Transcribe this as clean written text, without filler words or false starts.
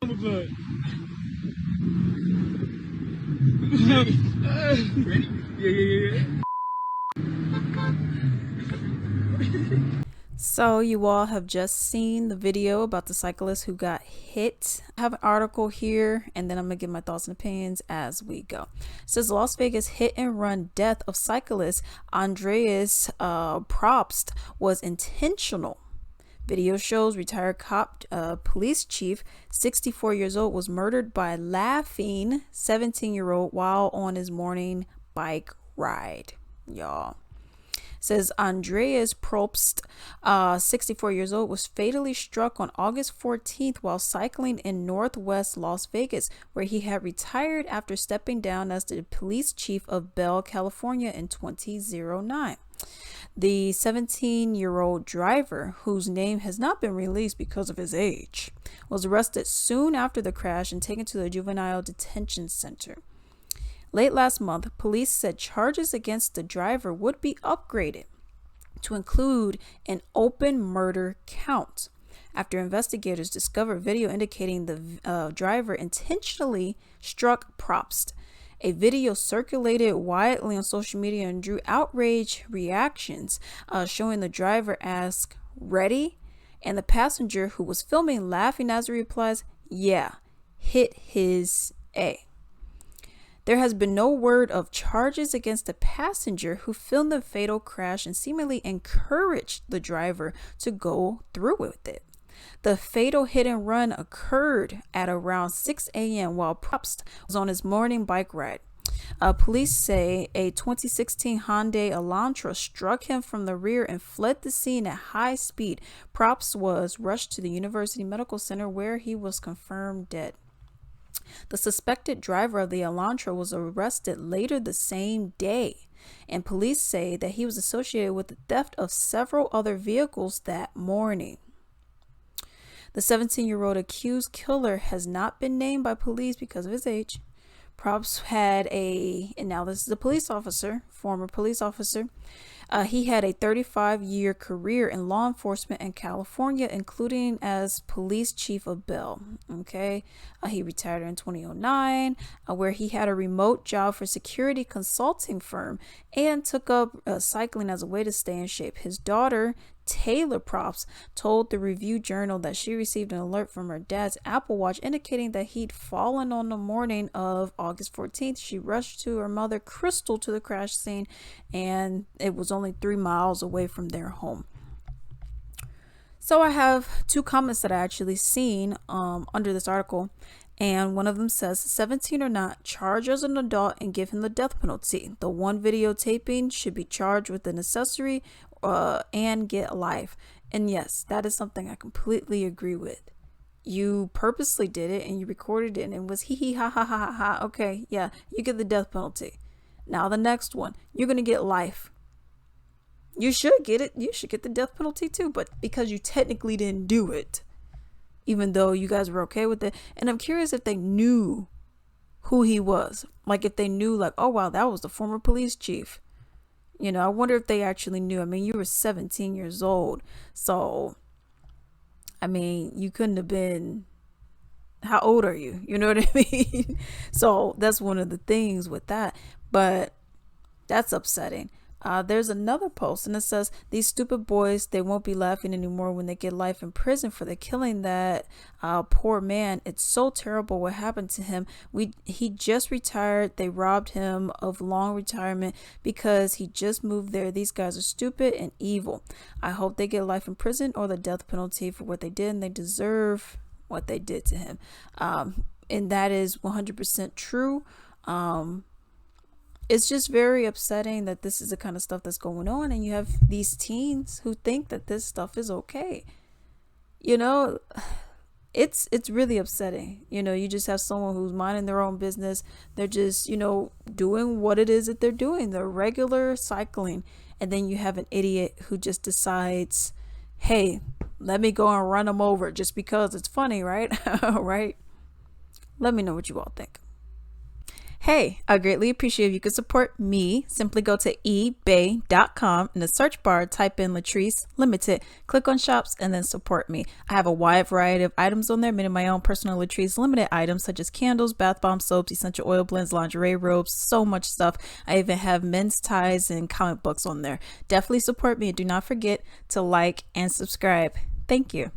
Ready? Yeah. So you all have just seen the video about the cyclist who got hit. I have an article here, and then I'm gonna give my thoughts and opinions as we go. It says Las Vegas hit and run death of cyclist Andreas Probst was intentional. Video shows retired cop police chief 64 years old was murdered by laughing 17-year-old while on his morning bike ride. Y'all. Says Andreas Probst, 64 years old, was fatally struck on August 14th while cycling in northwest Las Vegas, where he had retired after stepping down as the police chief of Bell, California in 2009. The 17-year-old driver, whose name has not been released because of his age, was arrested soon after the crash and taken to the juvenile detention center. Late last month, police said charges against the driver would be upgraded to include an open murder count after investigators discovered video indicating the driver intentionally struck Probst. A video circulated widely on social media and drew outrage reactions, showing the driver ask, "Ready?" and the passenger who was filming laughing as he replies, "Yeah, hit his A." There has been no word of charges against the passenger who filmed the fatal crash and seemingly encouraged the driver to go through with it. The fatal hit and run occurred at around 6 a.m. while Probst was on his morning bike ride. Police say a 2016 Hyundai Elantra struck him from the rear and fled the scene at high speed. Probst was rushed to the University Medical Center where he was confirmed dead. The suspected driver of the Elantra was arrested later the same day, and police say that he was associated with the theft of several other vehicles that morning. The 17-year-old accused killer has not been named by police because of his age. Probst had and now this is a police officer, former police officer. He had a 35-year career in law enforcement in California, including as police chief of Bell. Okay, he retired in 2009, where he had a remote job for security consulting firm and took up cycling as a way to stay in shape. His daughter, Taylor Probst, told the Review Journal that she received an alert from her dad's Apple Watch indicating that he'd fallen on the morning of August 14th. She rushed to her mother, Crystal, to the crash scene, and it was only 3 miles away from their home. So I have 2 comments that I actually seen under this article, and one of them says, 17 or not, charge as an adult and give him the death penalty. The one videotaping should be charged with an accessory and get life. And yes, that is something I completely agree with. You purposely did it and you recorded it and it was hee hee ha ha ha ha ha. Okay, yeah, you get the death penalty. Now the next one, you're gonna get life. You should get it. You should get the death penalty too, but because you technically didn't do it, even though you guys were okay with it. And I'm curious if they knew who he was. Like if they knew, like, oh wow, that was the former police chief. You know, I wonder if they actually knew. I mean, you were 17 years old. So, I mean, you couldn't have been, how old are you? You know what I mean? So that's one of the things with that. But that's upsetting. There's another post and it says, these stupid boys, they won't be laughing anymore when they get life in prison for the killing that poor man. It's so terrible what happened to him. He just retired. They robbed him of long retirement because he just moved there. These guys are stupid and evil. I hope they get life in prison or the death penalty for what they did, and they deserve what they did to him. And that is 100% true. It's just very upsetting that this is the kind of stuff that's going on, and you have these teens who think that this stuff is okay. You know, it's really upsetting. You know, you just have someone who's minding their own business. They're just, you know, doing what it is that they're doing. They're regular cycling. And then you have an idiot who just decides, hey, let me go and run them over just because it's funny, right? Right? Let me know what you all think. Hey, I greatly appreciate if you could support me. Simply go to ebay.com. In the search bar, type in Latrice Limited, click on shops, and then support me. I have a wide variety of items on there, many of my own personal Latrice Limited items such as candles, bath bombs, soaps, essential oil blends, lingerie robes, so much stuff. I even have men's ties and comic books on there. Definitely support me and do not forget to like and subscribe. Thank you.